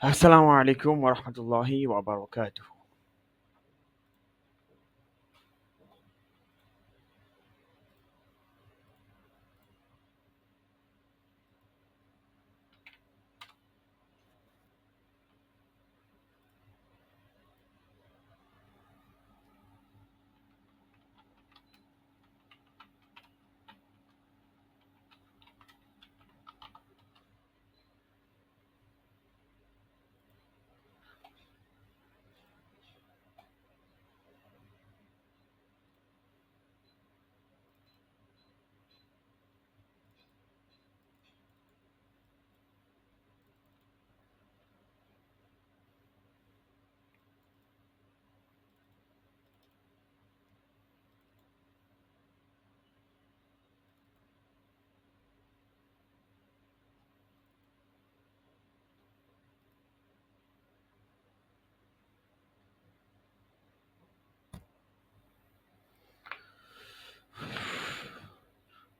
Assalamu alaikum wa rahmatullahi wa barakatuh.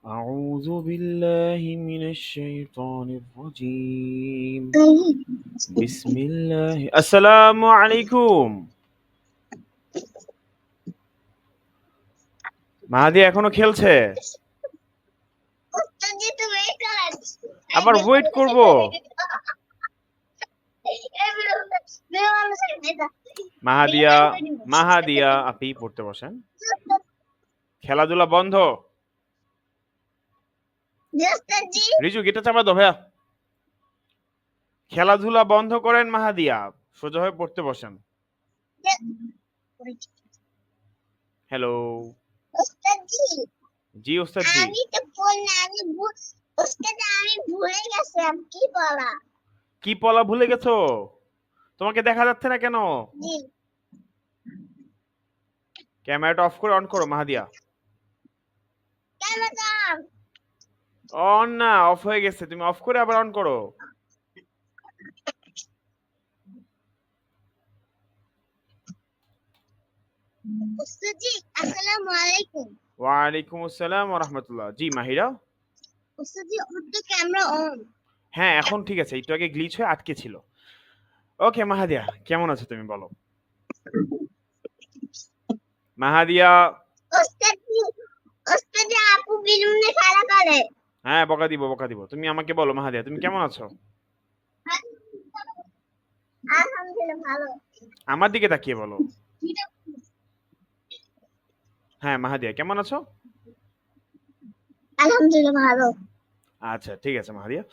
أعوذ بالله من الشيطان الرجيم. بسم الله. السلام عليكم. মাহাদি এখনো খেলছে? আবার ওয়েট করব? মাহাদিয়া আপনি পড়তে বসেন। খেলাধুলা বন্ধ। রিজু গিটা চাপা দাও ভাইয়া। খেলাধুলা বন্ধ করেন মাহাদিয়া, সোজা হয়ে পড়তে বসেন। হ্যালো জি ওস্তাদ জি। আমি তো বললাম আমি ভুলে গেছি কি বলা। কি পলা ভুলে গেছো? তোমাকে দেখা যাচ্ছে না কেন? জি ক্যামেরাটা অফ করে অন করো মাহাদিয়া। ক্যামেরা অন না, অফ হয়ে গেছে, তুমি অফ করে আবার অন করো। ওস্তাদ জি আসসালামু আলাইকুম। ওয়া আলাইকুম আসসালাম ওয়া রাহমাতুল্লাহ। জি মাহিরা। ওস্তাদ জি ওর তো ক্যামেরা অন। হ্যাঁ এখন ঠিক আছে, একটু আগে গ্লিচ হয়ে আটকে ছিল। ওকে মাহাদিয়া কেমন আছো তুমি বলো? মাহাদিয়া। ওস্তাদ জি আপু বিলুনে খেলা করে। হ্যাঁ বকা দিব। তুমি আমাকে বলো মাহাদিয়া তুমি কেমন আছো? আলহামদুলিল্লাহ ভালো। আমার দিকে তাকিয়ে বলো। হ্যাঁ মাহাদিয়া কেমন আছো? আলহামদুলিল্লাহ ভালো। আচ্ছা ঠিক আছে মাহাদিয়া।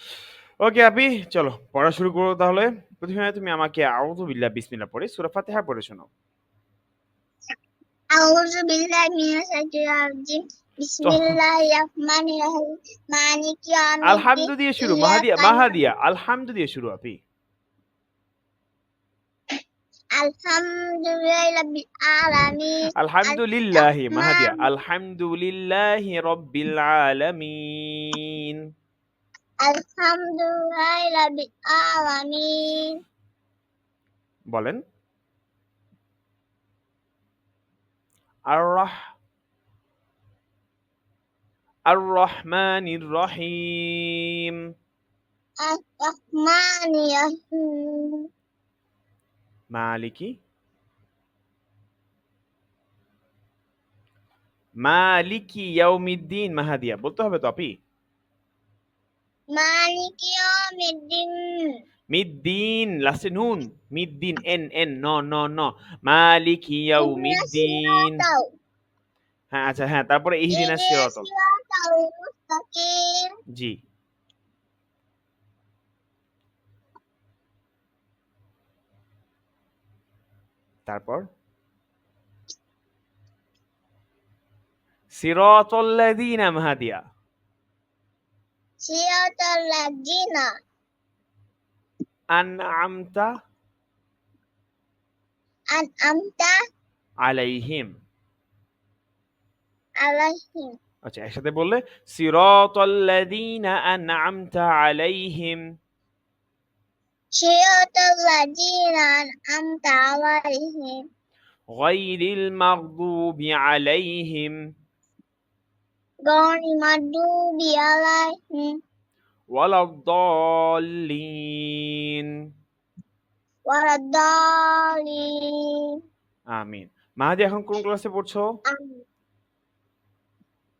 ওকে আপি চলো পড়া শুরু করো তাহলে। প্রথমে তুমি আমাকে আউযু বিল্লাহ বিসমিল্লাহ পড়ে সূরা ফাতিহা পড়ে শোনাও। আউযু বিল্লাহি মিনাশ শাইতানির রাজিম। তো বিসমিল্লাহির রাহমানির রাহিম। মালিকি ইয়াউমিদ্দিন। আলহামদু দিয়ে শুরু ইয়াকা মাহাদিয়া আলহামদু দিয়ে শুরু আপি। আলহামদুলিল্লাহি আলামিন। আলহামদুলিল্লাহি মাহাদিয়া আলহামদুলিল্লাহি রাব্বিল আলামিন। আলহামদুলিল্লাহি রাব্বিল আলামিন। বলেন আর রহমানির রহিম। আর-রহমানির রহিম। মালিকি ইয়াউমিদ্দিন মাহাদিয়া বলতে হবে তো আপি। মালিকি ইয়াউমিদ্দিন। মিদ্দিন লাস্টে নুন। মিদ্দিন এন এন ন ন ন। মালিকি ইহদিনাস ইয়াউমিদ্দিন। সিরাতাল হ্যাঁ আচ্ছা হ্যাঁ তারপরে ইহদিনাস সিরাতাল। সিরাতাল মুস্তাকিম। জি তারপর সিরাতাল লাযিনা মাহাদিয়া। সিরাতাল লাযিনা আনআমতা আনআমতা আলাইহিম। আলাইহিম। আচ্ছা একসাথে বললে সিরাতাল লাযিনা আনআমতা আলাইহিম সিরাতাল লাযিনা আনআমতা আলাইহিম গায়রিল মাগদুবি আলাইহিম গায়রিল মাগদুবি আলাইহিম ওয়ালাদ-দাল্লিন। ولا الضالين আমিন। মাহাদি এখন কোন ক্লাসে পড়ছো?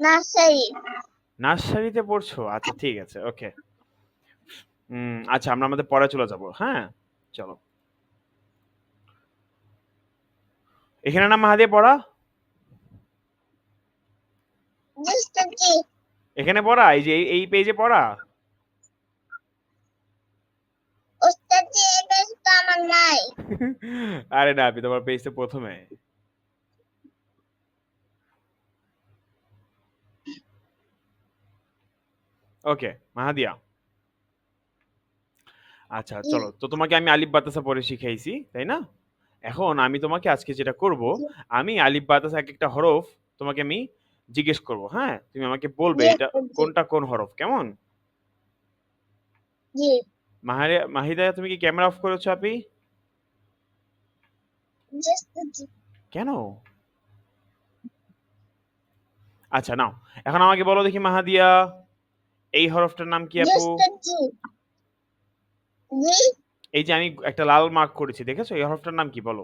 নার্সারি নার্সারিতে পড়ছো? আচ্ছা ঠিক আছে, ওকে। আচ্ছা আমরা আমাদের পড়ায় চলে যাব, হ্যাঁ? চলো। এখানে না মাহাদি পড়া? জি এখানে পড়া? এই যে এই পেজে পড়া? ওস্তাদ জি এই পেজ তো আমার নাই। আরে না, আপনি তোমার পেজটা প্রথমে। ওকে, মাহাদিয়া। আচ্ছা জি চলো, তো তোমাকে আমি আলিফ বাতাসা পড়ে শিখাইছি, তাই না? এখন আমি তোমাকে আজকে যেটা করব, জি আমি আলিফ বাতাসা এক একটা হরফ তোমাকে আমি জিজ্ঞেস করব, হ্যাঁ? তুমি আমাকে বলবে জি এটা ওস্তাদ জি কোনটা কোন হরফ, কেমন? জি মাহিদা, তুমি কি ক্যামেরা অফ করেছো আপনি? জি ওস্তাদ জি কেন? আচ্ছা নাও, এখন আমাকে বলো দেখি মাহাদিয়া, এই হরফটার নাম কি জি আপু? ওস্তাদ জি জি এই যে আমি একটা লাল মার্ক করেছি, দেখেছো? এই হরফটার নাম কি বলো?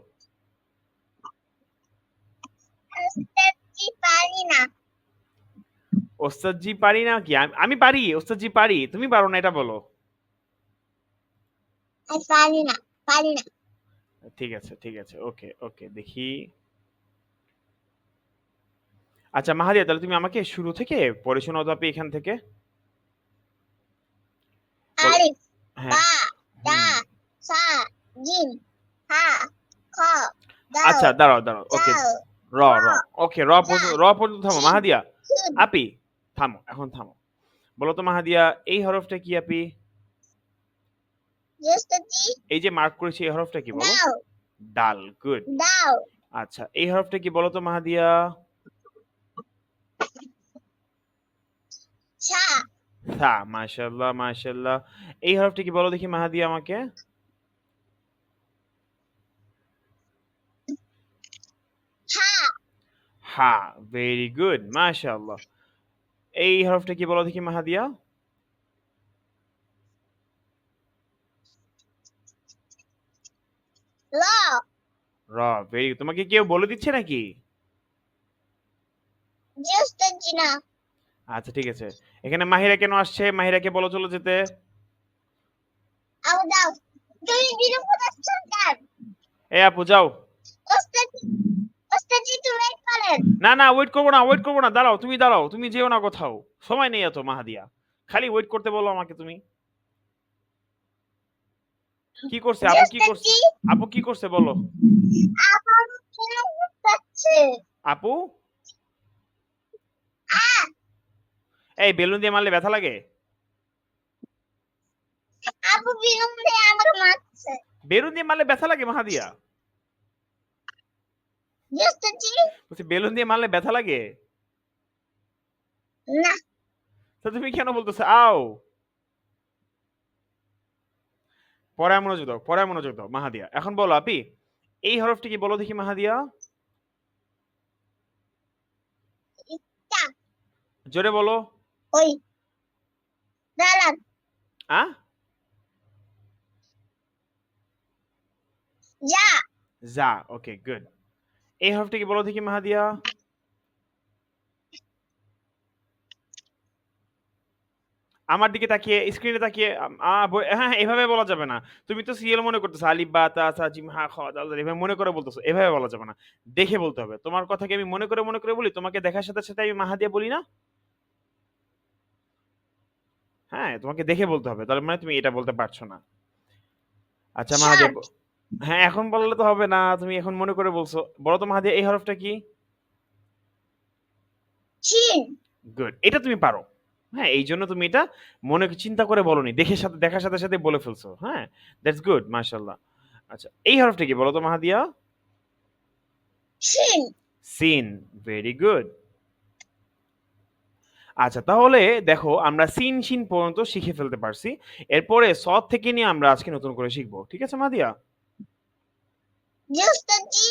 ওস্তাদ জি পারি না ওস্তাদজি পারি না কি? আমি পারি, ওস্তাদজি পারি, তুমি পারো না এটা বলো। আমি পারি না ঠিক আছে, ঠিক আছে, ওকে ওকে, দেখি। আচ্ছা মাহাদিয়া, তাহলে তুমি আমাকে শুরু থেকে পড়ে শোনাও তো আপনি এখান থেকে। বলো। আলিফ হ্যাঁ। বা দা হুম। সা জিম হা খ আচ্ছা দাও দাঁড়াও দাঁড়াও, ওকে। জাও র র র ওকে, জা র পর্যন্ত থামো শিন মাহাদিয়া। শিন আপি থামো, এখন থামো। বলো তো মাহাদিয়া, এই হরফটা কি আপি? জি ওস্তাদ জি এই যে মার্ক করেছি, এই হরফটা কি বলো? দাও ডাল, গুড। দাও আচ্ছা এই হরফটা কি বলো তো মাহাদিয়া? সা সা, মাশাআল্লাহ মাশাআল্লাহ। এই হরফটা কি বলো দেখি মাহাদিয়া আমাকে? হা হা, ভেরি গুড, মাশাআল্লাহ। এই হরফটা কি বলো দেখি মাহাদিয়া? ল র, ভেরি গুড। তোমাকে কেউ বলে দিচ্ছে নাকি? জি ওস্তাদ জি না আচ্ছা ঠিক আছে। এখানে মাহিরা কেন আসছে? মাহিরাকে বলো চলে যেতে। আবু দাও তুমি নিরপরাধ সরকার এই আপু যাও। ওস্তাদ ওস্তাদ জি তুমি ওয়েট করেন না না, ওয়েট করবো না, ওয়েট করবো না, দাঁড়াও, তুমি দাঁড়াও, তুমি যেও না কোথাও। সময় নেই এত মাহাদিয়া। খালি ওয়েট করতে বলো আমাকে তুমি। কি করছে জি আপু, কি ওস্তাদ করছে? জি আপু কি করছে বলো? আমার কেন হচ্ছে আপু, এই বেলুন দিয়ে মারলে ব্যথা লাগে? আবু বিরুদ্ধে আমাকে মারছে বেলুন দিয়ে মারলে ব্যথা লাগে মাহাদিয়া? জি ওস্তাদ জি বলছি বেলুন দিয়ে মারলে ব্যথা লাগে? না তো তুমি কেন বলতেছো আও? পড়ায় মনোযোগ দাও, পড়ায় মনোযোগ দাও মাহাদিয়া। এখন বলো আপি, এই হরফটি কি বলো দেখি মাহাদিয়া? ইচ্ছা জোরে বলো। ওই দাঁড়ান আ? যা যা, ওকে গুড। এই হরফটি কি বলো দেখি মাহাদিয়া? আমার দিকে তাকিয়ে, স্ক্রিনে তাকিয়ে, হ্যাঁ এভাবে বলা যাবে না। তুমি তো সিরিয়াল মনে করতেছো, আলিফ বা তা সা জিম হা খ দাল দল, এভাবে মনে করে বলতেছো, এভাবে বলা যাবে না। দেখে বলতে হবে। তোমার কথা কি আমি মনে করে বলি? তোমাকে দেখার সাথে সাথে আমি মাহাদিয়া বলি না? হ্যাঁ, তোমাকে দেখে বলতে হবে। তার মানে তুমি এটা বলতে পারছো না। আচ্ছা মাহাদিয়া, শার্ট হ্যাঁ এখন বললে তো হবে না, তুমি এখন মনে করে বলছো। বলো তো মাহাদিয়া, এই হরফটা কি? শিন গুড, এটা তুমি পারো। হ্যাঁ, এই জন্য তুমি এটা মনে চিন্তা করে বলনি, দেখে সাথে দেখার সাথে সাথে বলে ফেলছো। হ্যাঁ, দ্যাটস গুড, মাশাআল্লাহ। আচ্ছা এই হরফটা কি বলো তো মাহাদিয়া? শিন সিন, ভেরি গুড। আচ্ছা তাহলে দেখো, আমরা সিন শিন পর্যন্ত শিখে ফেলতে পারছি। এরপরে সদ থেকে নিয়ে আমরা আজকে নতুন করে শিখবো, ঠিক আছে মাহাদিয়া? জি ওস্তাদ জি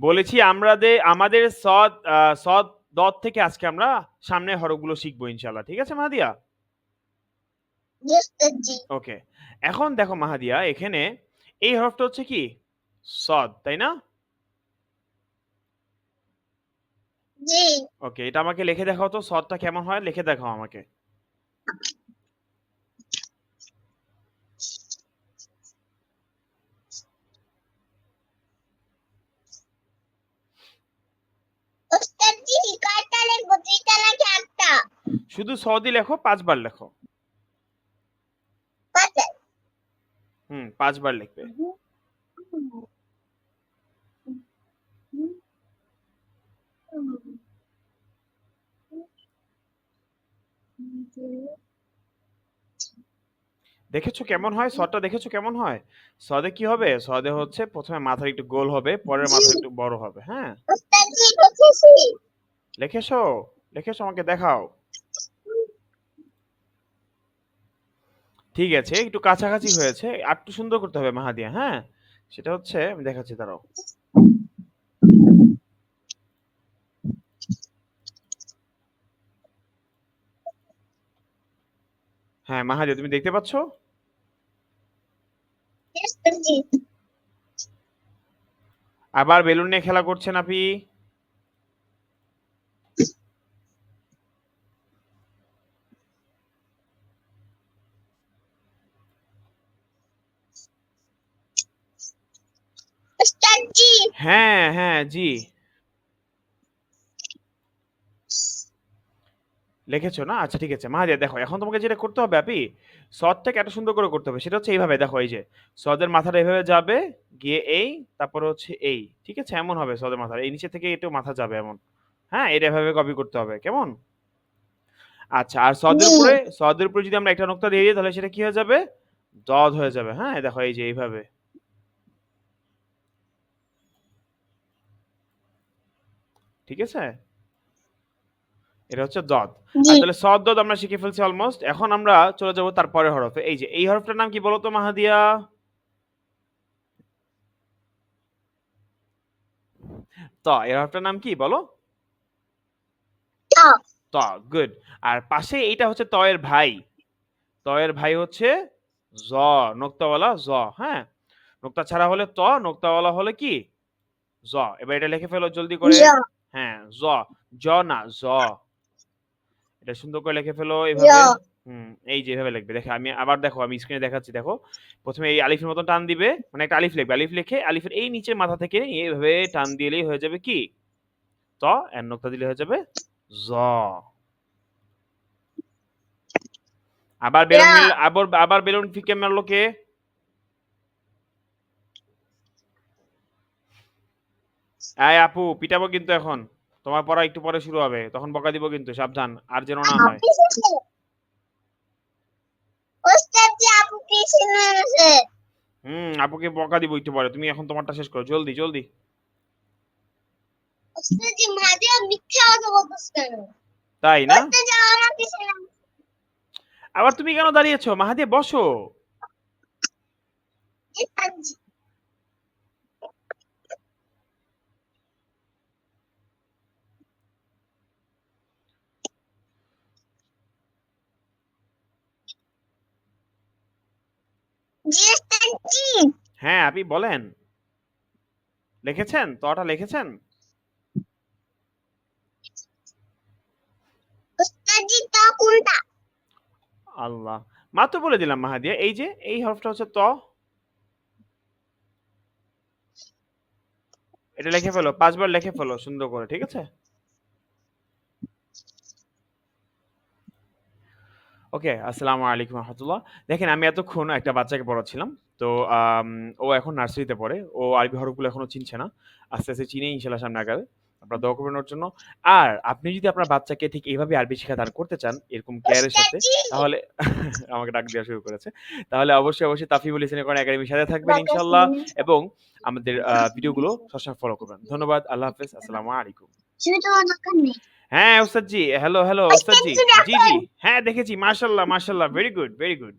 বলেছি আমাদের সদ দত থেকে আজকে আমরা সামনের হরফগুলো শিখবো ইনশাআল্লাহ, ঠিক আছে মাহাদিয়া? জি ওস্তাদ জি ওকে। এখন দেখো মাহাদিয়া এখানে এই হরফটা হচ্ছে কি সদ, তাই না? জি। ওকে, এটা আমাকে লিখে দেখাও তো, সদটা কেমন হয় লিখে দেখাও আমাকে। ওস্তাদ জি কয়টা লিখবো, 2টা নাকি 8টা? শুধু সদই লেখো, 5 বার লেখো। 5টা। 5 বার লিখবে। দেখেছো কেমন হয় সদটা, দেখেছো কেমন হয়? সদে কি হবে, সদে হচ্ছে প্রথমে মাথার একটু গোল হবে, পরের জি মাথা একটু বড় হবে। হ্যাঁ, ওস্তাদ জি লিখেছি। লিখেছো? লিখেছো আমাকে দেখাও। ঠিক আছে, একটু কাছাকাছি হয়েছে, আর একটু সুন্দর করতে হবে মাহাদিয়া। হ্যাঁ, সেটা হচ্ছে আমি দেখাচ্ছি, দাঁড়াও। হ্যাঁ মাহাদিয়া, তুমি দেখতে পাচ্ছো? ওস্তাদ জি। আবার বেলুন নিয়ে খেলা করছেন আপনি। ওস্তাদ জি। হ্যাঁ হ্যাঁ জি, লিখেছো না? আচ্ছা ঠিক আছে মাহাদিয়া, দেখো এখন তোমাকে যেটা করতে হবে আপি, সদটাকে এত সুন্দর করে করতে হবে। সেটা হচ্ছে এইভাবে, দেখো এই যে সদের মাথাটা এইভাবে যাবে, গিয়ে এই, তারপরে হচ্ছে এই, ঠিক আছে? এমন হবে সদের মাথা, এই নিচে থেকে একটু মাথা যাবে এমন। হ্যাঁ, এটা এভাবে কপি করতে হবে, কেমন? আচ্ছা, আর জি। সদের উপরে যদি আমরা একটা নোক্তা দিয়ে দিই তাহলে সেটা কি হয়ে যাবে, দদ হয়ে যাবে। হ্যাঁ, দেখো এই যে এইভাবে, ঠিক আছে? এটা হচ্ছে দদ। আর জি। তাহলে সদ দদ আমরা শিখে ফেলছি অলমোস্ট। এখন আমরা চলে যাব তার পরের হরফে। এই যে এই হরফটার নাম কি বলো তো মাহাদিয়া? ত। এর হরফটার নাম কি বলো? ত। ত। গুড। আর পাশে এইটা হচ্ছে ত এর ভাই। ত এর ভাই হচ্ছে জ, নোক্তাওয়ালা জ। হ্যাঁ, নোক্তা ছাড়া হলে ত, নোক্তাওয়ালা হলে কি জ। এবার এটা লিখে ফেলো জলদি করে। জ। হ্যাঁ, জ। জ না, জ। এটা সুন্দর করে লিখে ফেলো জ। এভাবে। এই যে এভাবে লিখবে। দেখো আমি আবার, দেখো আমি স্ক্রিনে দেখাচ্ছি, দেখো। প্রথমে এই আলিফের মতন টান দিবে, মানে একটা আলিফ লিখবে। আলিফ লিখে আলিফের এই নিচের মাথা থেকে এইভাবে টান দিলেই হয়ে যাবে কি ত, এর নোক্তা দিলে হয়ে যাবে জ। আবার র। বেলুন মিল, আবার বেলুন ফিকে মারলো কে? এই আপু, পিটাবো কিন্তু এখন। তোমার পড়া একটু পরে শুরু হবে, তখন বকা দিব কিন্তু, সাবধান আর যেন না হয়। আপু এসেছে। ওস্তাদ জি আপু কি শুনেছে? আপুকে বকা দিব একটু পরে, তুমি এখন তোমারটা শেষ করো, জলদি জলদি। ওস্তাদ জি মাঝে মিথ্যা কথা বলতেছ কেন? তাই না? ওস্তাদ জি আমার কিছু না। আবার তুমি কেন দাঁড়িয়েছো মাহাদি, বসো। ওস্তাদ জি। জি ওস্তাদ জি। হ্যাঁ আপনি বলেন, লিখেছেন তটা, লিখেছেন? ওস্তাদ জি ত কোনটা? আল্লাহ, মাত্র বলে দিলাম মাহাদিয়া, এই যে এই হরফটা হচ্ছে ত। এটা লিখে ফেলো, 5 বার লিখে ফেলো সুন্দর করে, ঠিক আছে? ওকে, আসসালামু আলাইকুম রহমতুল্লাহ। দেখেন আমি এতক্ষণ একটা বাচ্চাকে পড়াচ্ছিলাম। তো আম, ও এখন নার্সারিতে পড়ে, ও আরবি হরফগুলো এখনো চিনছে না। আস্তে আস্তে চিনে ইনশাল্লাহ সামনে আগাবে। আপনারা দোয়া করবেন ওর জন্য। আর আপনি যদি আপনার বাচ্চাকে ঠিক এইভাবে আরবি শিক্ষাদান করতে চান এরকম কেয়ারের ওস্তাদ সাথে, জি। তাহলে আমাকে ডাক দেওয়া শুরু করেছে, তাহলে অবশ্যই অবশ্যই তাফিবুল ইসলাম কোরআন একাডেমির সাথে থাকবেন ইনশাল্লাহ, এবং আমাদের ভিডিওগুলো সবসময় ফলো করবেন। ধন্যবাদ, আল্লাহ হাফেজ, আসসালামু আলাইকুম। শুধু দোকান নেই। হ্যাঁ ওস্তাদ জি, হ্যালো হ্যালো ওস্তাদ ওস্তাদ জি। জি জি দেখেন। জি, হ্যাঁ দেখেছি, মাশাল্লাহ মাশাল্লাহ, ভেরি গুড ভেরি গুড।